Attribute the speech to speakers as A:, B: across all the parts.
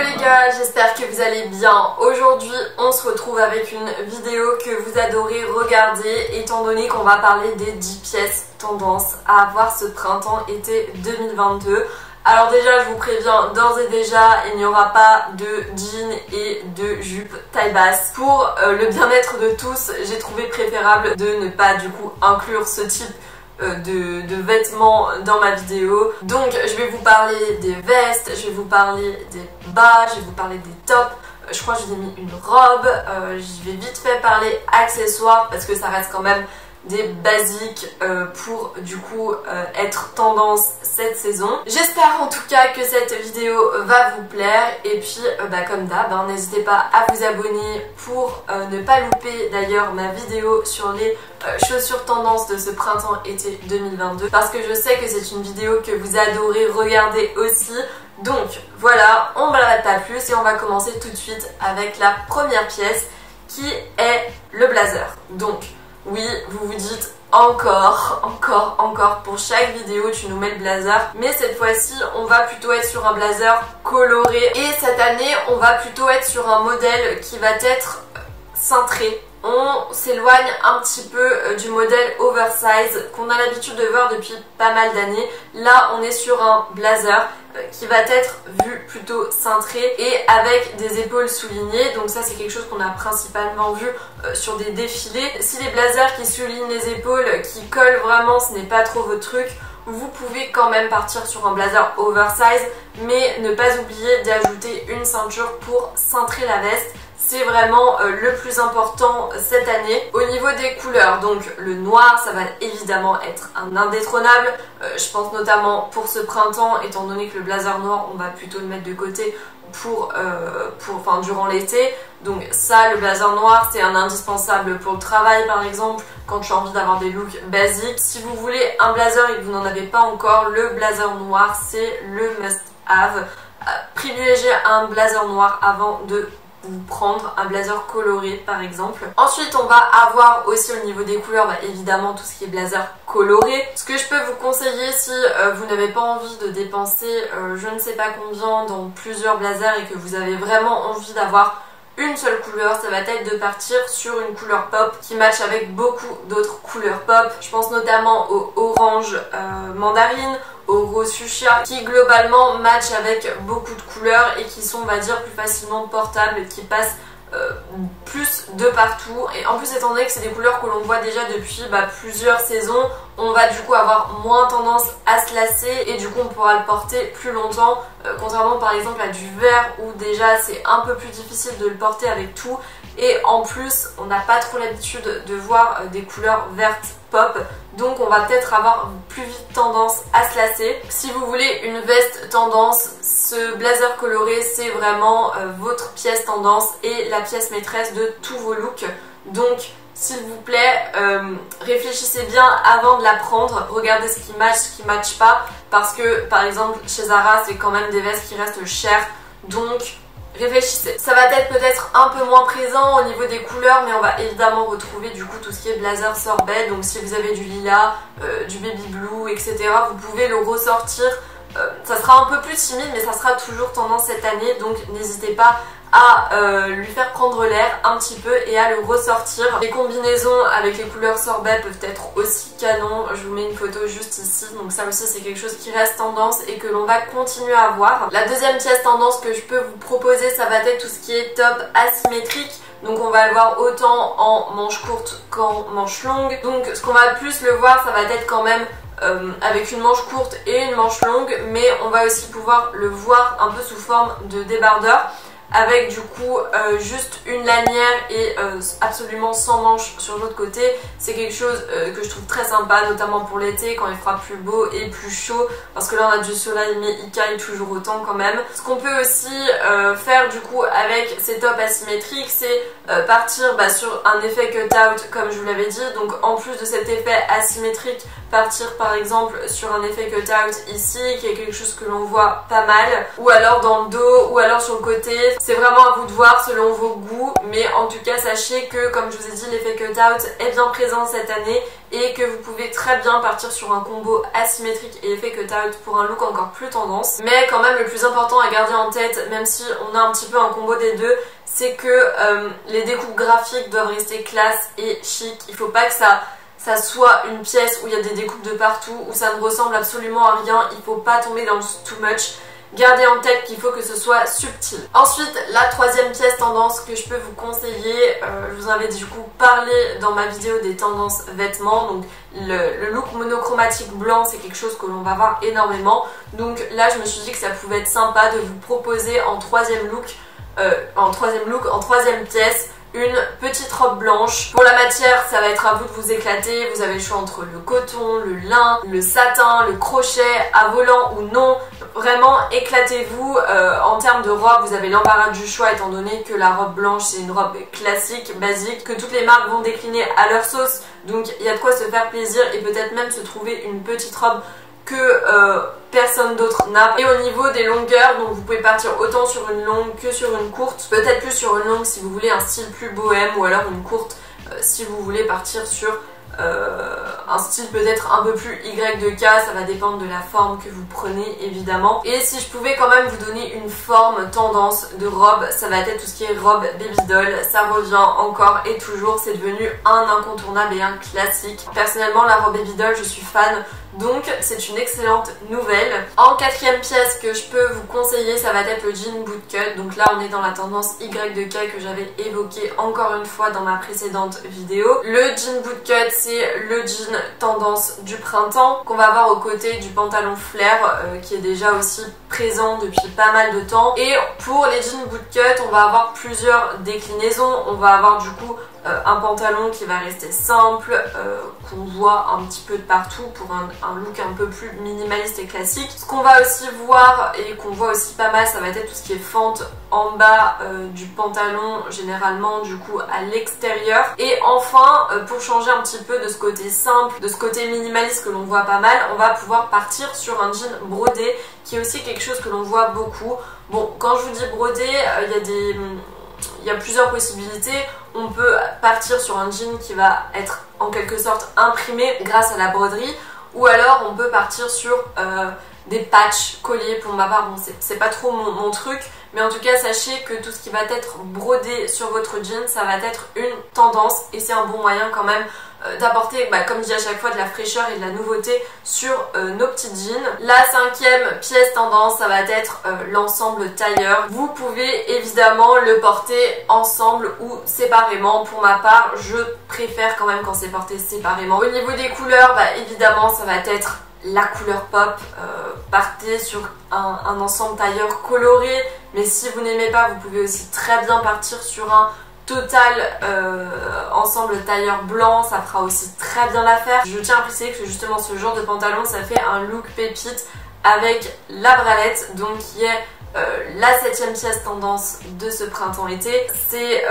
A: les gars, j'espère que vous allez bien. Aujourd'hui on se retrouve avec une vidéo que vous adorez regarder étant donné qu'on va parler des 10 pièces tendance à avoir ce printemps-été 2022. Alors déjà je vous préviens d'ores et déjà, il n'y aura pas de jeans et de jupes taille basse. Pour le bien-être de tous, j'ai trouvé préférable de ne pas du coup inclure ce type de vêtements dans ma vidéo. Donc je vais vous parler des vestes, je vais vous parler des bas, je vais vous parler des tops. Je crois que je vous ai mis une robe. Je vais vite fait parler accessoires parce que ça reste quand même des basiques pour du coup être tendance cette saison. J'espère en tout cas que cette vidéo va vous plaire et puis comme d'hab, n'hésitez pas à vous abonner pour ne pas louper d'ailleurs ma vidéo sur les chaussures tendance de ce printemps-été 2022 parce que je sais que c'est une vidéo que vous adorez regarder aussi. Donc voilà, on ne blabate pas plus et on va commencer tout de suite avec la première pièce qui est le blazer. Donc oui, vous vous dites encore, pour chaque vidéo tu nous mets le blazer, mais cette fois-ci on va plutôt être sur un blazer coloré et cette année on va plutôt être sur un modèle qui va être cintré. On s'éloigne un petit peu du modèle oversize qu'on a l'habitude de voir depuis pas mal d'années. Là on est sur un blazer qui va être vu plutôt cintré et avec des épaules soulignées. Donc ça c'est quelque chose qu'on a principalement vu sur des défilés. Si les blazers qui soulignent les épaules, qui collent vraiment, ce n'est pas trop votre truc, vous pouvez quand même partir sur un blazer oversize, mais ne pas oublier d'ajouter une ceinture pour cintrer la veste. C'est vraiment le plus important cette année. Au niveau des couleurs, donc le noir, ça va évidemment être un indétrônable. Je pense notamment pour ce printemps, étant donné que le blazer noir, on va plutôt le mettre de côté durant l'été. Donc ça, le blazer noir, c'est un indispensable pour le travail par exemple, quand tu as envie d'avoir des looks basiques. Si vous voulez un blazer et que vous n'en avez pas encore, le blazer noir, c'est le must-have. Privilégiez un blazer noir avant de vous prendre un blazer coloré par exemple. Ensuite on va avoir aussi au niveau des couleurs évidemment tout ce qui est blazer coloré. Ce que je peux vous conseiller si vous n'avez pas envie de dépenser je ne sais pas combien dans plusieurs blazers et que vous avez vraiment envie d'avoir une seule couleur, ça va être de partir sur une couleur pop qui match avec beaucoup d'autres couleurs pop. Je pense notamment au orange mandarine, au rose fuchsia, qui globalement match avec beaucoup de couleurs et qui sont, on va dire, plus facilement portables et qui passent plus de partout. Et en plus, étant donné que c'est des couleurs que l'on voit déjà depuis plusieurs saisons, on va du coup avoir moins tendance à se lasser et du coup on pourra le porter plus longtemps, contrairement par exemple à du vert où déjà c'est un peu plus difficile de le porter avec tout. Et en plus on n'a pas trop l'habitude de voir des couleurs vertes pop, donc on va peut-être avoir plus vite tendance à se lasser. Si vous voulez une veste tendance, ce blazer coloré c'est vraiment votre pièce tendance et la pièce maîtresse de tous vos looks. Donc s'il vous plaît, réfléchissez bien avant de la prendre, regardez ce qui match pas, parce que par exemple chez Zara c'est quand même des vestes qui restent chères, donc réfléchissez. Ça va être peut-être un peu moins présent au niveau des couleurs, mais on va évidemment retrouver du coup tout ce qui est blazer sorbet. Donc si vous avez du lilas, du baby blue, etc., vous pouvez le ressortir. Ça sera un peu plus timide, mais ça sera toujours tendance cette année, donc n'hésitez pas à lui faire prendre l'air un petit peu et à le ressortir. Les combinaisons avec les couleurs sorbet peuvent être aussi canon. Je vous mets une photo juste ici, donc ça aussi c'est quelque chose qui reste tendance et que l'on va continuer à voir. La deuxième pièce tendance que je peux vous proposer, ça va être tout ce qui est top asymétrique. Donc on va le voir autant en manche courte qu'en manche longue. Donc ce qu'on va plus le voir, ça va être quand même avec une manche courte et une manche longue, mais on va aussi pouvoir le voir un peu sous forme de débardeur avec du coup juste une lanière et absolument sans manche sur l'autre côté. C'est quelque chose que je trouve très sympa, notamment pour l'été quand il fera plus beau et plus chaud, parce que là on a du soleil mais il caille toujours autant quand même. Ce qu'on peut aussi faire du coup avec ces tops asymétriques, c'est partir sur un effet cut-out comme je vous l'avais dit. Donc en plus de cet effet asymétrique, partir par exemple sur un effet cut-out ici, qui est quelque chose que l'on voit pas mal, ou alors dans le dos, ou alors sur le côté. C'est vraiment à vous de voir selon vos goûts, mais en tout cas sachez que, comme je vous ai dit, l'effet cut-out est bien présent cette année et que vous pouvez très bien partir sur un combo asymétrique et effet cut-out pour un look encore plus tendance. Mais quand même, le plus important à garder en tête, même si on a un petit peu un combo des deux, c'est que les découpes graphiques doivent rester classe et chic. Il faut pas que ça soit une pièce où il y a des découpes de partout, où ça ne ressemble absolument à rien. Il faut pas tomber dans le too much. Gardez en tête qu'il faut que ce soit subtil. Ensuite, la troisième pièce tendance que je peux vous conseiller, je vous en avais du coup parlé dans ma vidéo des tendances vêtements. Donc le look monochromatique blanc, c'est quelque chose que l'on va voir énormément. Donc là, je me suis dit que ça pouvait être sympa de vous proposer en troisième pièce, une petite robe blanche. Pour la matière, ça va être à vous de vous éclater. Vous avez le choix entre le coton, le lin, le satin, le crochet, à volant ou non. Vraiment, éclatez-vous. En termes de robe, vous avez l'embarras du choix étant donné que la robe blanche, c'est une robe classique, basique, que toutes les marques vont décliner à leur sauce. Donc, il y a de quoi se faire plaisir et peut-être même se trouver une petite robe que personne d'autre n'a. Et au niveau des longueurs, donc vous pouvez partir autant sur une longue que sur une courte, peut-être plus sur une longue si vous voulez un style plus bohème, ou alors une courte si vous voulez partir sur un style peut-être un peu plus Y2K, ça va dépendre de la forme que vous prenez évidemment. Et si je pouvais quand même vous donner une forme tendance de robe, ça va être tout ce qui est robe baby doll. Ça revient encore et toujours, c'est devenu un incontournable et un classique. Personnellement, la robe baby doll, je suis fan, donc c'est une excellente nouvelle. En quatrième pièce que je peux vous conseiller, ça va être le jean bootcut. Donc là on est dans la tendance Y2K que j'avais évoqué encore une fois dans ma précédente vidéo. Le jean bootcut, c'est le jean tendance du printemps qu'on va avoir aux côtés du pantalon flair qui est déjà aussi présent depuis pas mal de temps. Et pour les jeans bootcut, on va avoir plusieurs déclinaisons. On va avoir du coup un pantalon qui va rester simple, qu'on voit un petit peu de partout pour un look un peu plus minimaliste et classique. Ce qu'on va aussi voir et qu'on voit aussi pas mal, ça va être tout ce qui est fente en bas du pantalon, généralement du coup à l'extérieur. Et enfin, pour changer un petit peu de ce côté simple, de ce côté minimaliste que l'on voit pas mal, on va pouvoir partir sur un jean brodé qui est aussi quelque chose que l'on voit beaucoup. Bon, quand je vous dis brodé, il y a plusieurs possibilités. On peut partir sur un jean qui va être en quelque sorte imprimé grâce à la broderie, ou alors on peut partir sur des patchs collés. Pour ma part, bon, c'est pas trop mon truc, mais en tout cas sachez que tout ce qui va être brodé sur votre jean, ça va être une tendance et c'est un bon moyen quand même d'apporter, comme je dis à chaque fois, de la fraîcheur et de la nouveauté sur nos petits jeans. La cinquième pièce tendance, ça va être l'ensemble tailleur. Vous pouvez évidemment le porter ensemble ou séparément. Pour ma part, je préfère quand même quand c'est porté séparément. Au niveau des couleurs, évidemment ça va être la couleur pop. Partez sur un ensemble tailleur coloré, mais si vous n'aimez pas, vous pouvez aussi très bien partir sur un total ensemble tailleur blanc, ça fera aussi très bien l'affaire. Je tiens à préciser que justement ce genre de pantalon, ça fait un look pépite avec la bralette, donc qui est la 7ème pièce tendance de ce printemps-été. C'est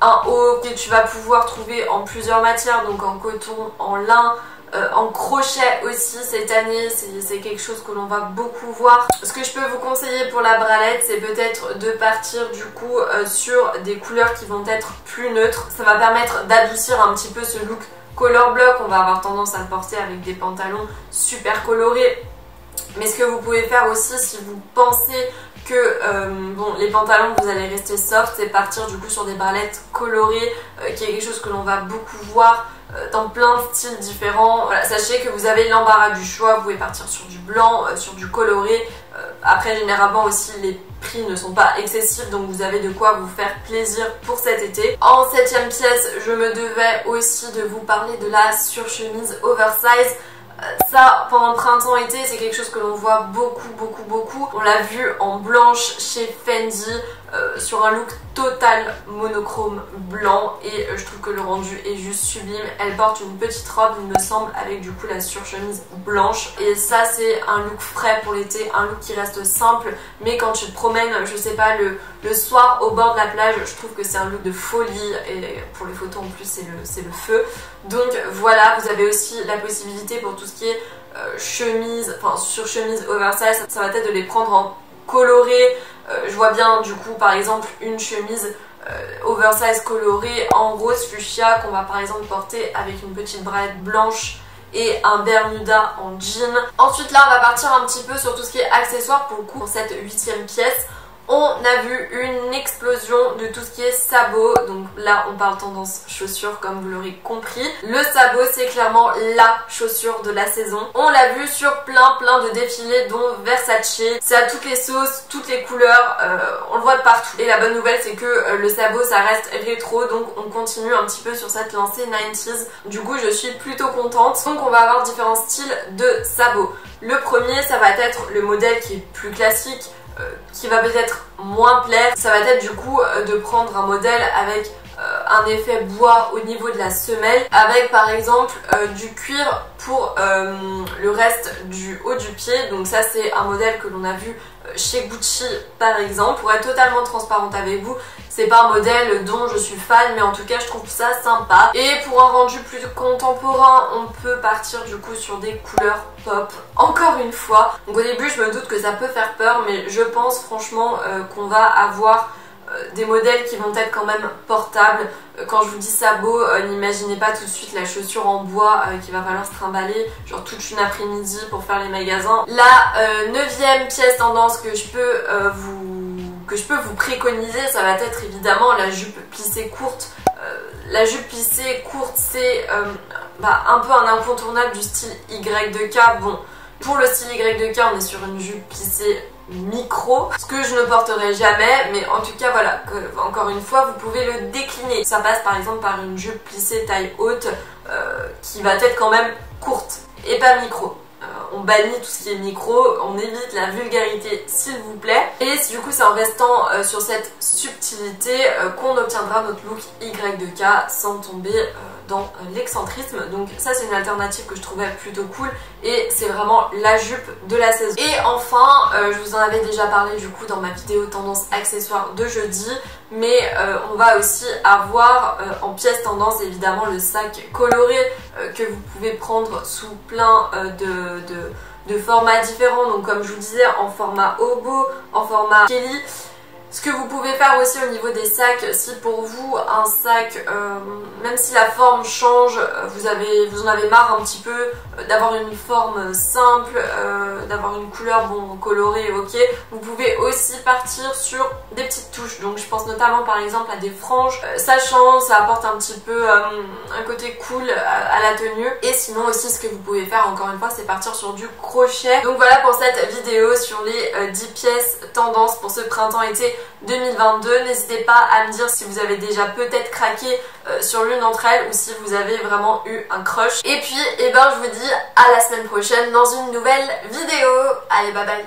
A: un haut que tu vas pouvoir trouver en plusieurs matières, donc en coton, en lin, en crochet aussi cette année, c'est quelque chose que l'on va beaucoup voir. Ce que je peux vous conseiller pour la bralette, c'est peut-être de partir du coup sur des couleurs qui vont être plus neutres. Ça va permettre d'adoucir un petit peu ce look color block. On va avoir tendance à le porter avec des pantalons super colorés. Mais ce que vous pouvez faire aussi, si vous pensez que les pantalons vous allez rester soft, c'est partir du coup sur des bralettes colorées, qui est quelque chose que l'on va beaucoup voir dans plein de styles différents. Voilà, sachez que vous avez l'embarras du choix, vous pouvez partir sur du blanc, sur du coloré. Après, généralement aussi, les prix ne sont pas excessifs, donc vous avez de quoi vous faire plaisir pour cet été. En 7ème pièce, je me devais aussi de vous parler de la surchemise oversize. Ça, pendant le printemps-été, c'est quelque chose que l'on voit beaucoup. On l'a vu en blanche chez Fendi, sur un look total monochrome blanc et je trouve que le rendu est juste sublime. Elle porte une petite robe il me semble avec du coup la surchemise blanche et ça c'est un look frais pour l'été, un look qui reste simple mais quand tu te promènes je sais pas le soir au bord de la plage je trouve que c'est un look de folie et pour les photos en plus c'est le feu. Donc voilà, vous avez aussi la possibilité pour tout ce qui est chemise, enfin sur chemise oversize, ça va être de les prendre en coloré. Je vois bien du coup par exemple une chemise oversize colorée en rose fuchsia qu'on va par exemple porter avec une petite bralette blanche et un bermuda en jean. Ensuite là on va partir un petit peu sur tout ce qui est accessoires pour le coup pour cette 8e pièce. On a vu une explosion de tout ce qui est sabot, donc là on parle tendance chaussures comme vous l'aurez compris. Le sabot c'est clairement la chaussure de la saison. On l'a vu sur plein de défilés dont Versace, c'est à toutes les sauces, toutes les couleurs, on le voit de partout. Et la bonne nouvelle c'est que le sabot ça reste rétro donc on continue un petit peu sur cette lancée 90s. Du coup je suis plutôt contente. Donc on va avoir différents styles de sabots. Le premier ça va être le modèle qui est plus classique, qui va peut-être moins plaire, ça va être du coup de prendre un modèle avec un effet bois au niveau de la semelle avec par exemple du cuir pour le reste du haut du pied. Donc ça c'est un modèle que l'on a vu chez Gucci par exemple. Pour être totalement transparente avec vous, c'est pas un modèle dont je suis fan mais en tout cas je trouve ça sympa. Et pour un rendu plus contemporain on peut partir du coup sur des couleurs pop encore une fois. Donc au début je me doute que ça peut faire peur mais je pense franchement qu'on va avoir des modèles qui vont être quand même portables. Quand je vous dis sabot, n'imaginez pas tout de suite la chaussure en bois qui va falloir se trimballer genre toute une après-midi pour faire les magasins. La 9e pièce tendance que je peux vous préconiser, ça va être évidemment la jupe plissée courte. La jupe plissée courte c'est un peu un incontournable du style Y2K. Bon, pour le style Y2K on est sur une jupe plissée micro, ce que je ne porterai jamais, mais en tout cas voilà, encore une fois vous pouvez le décliner. Ça passe par exemple par une jupe plissée taille haute qui va être quand même courte et pas micro. On bannit tout ce qui est micro, on évite la vulgarité s'il vous plaît. Et du coup c'est en restant sur cette subtilité qu'on obtiendra notre look Y2K sans tomber dans l'excentrisme. Donc ça c'est une alternative que je trouvais plutôt cool et c'est vraiment la jupe de la saison. Et enfin je vous en avais déjà parlé du coup dans ma vidéo tendance accessoires de jeudi, mais on va aussi avoir en pièce tendance évidemment le sac coloré que vous pouvez prendre sous plein de formats différents. Donc comme je vous disais en format Obo, en format Kelly. Ce que vous pouvez faire aussi au niveau des sacs, si pour vous un sac, même si la forme change, vous en avez marre un petit peu d'avoir une forme simple, d'avoir une couleur bon colorée, ok, vous pouvez aussi partir sur des petites touches. Donc je pense notamment par exemple à des franges, ça change, ça apporte un petit peu un côté cool à la tenue. Et sinon aussi ce que vous pouvez faire encore une fois c'est partir sur du crochet. Donc voilà pour cette vidéo sur les 10 pièces tendances pour ce printemps-été 2022. N'hésitez pas à me dire si vous avez déjà peut-être craqué sur l'une d'entre elles ou si vous avez vraiment eu un crush. Et puis je vous dis à la semaine prochaine dans une nouvelle vidéo. Allez bye bye.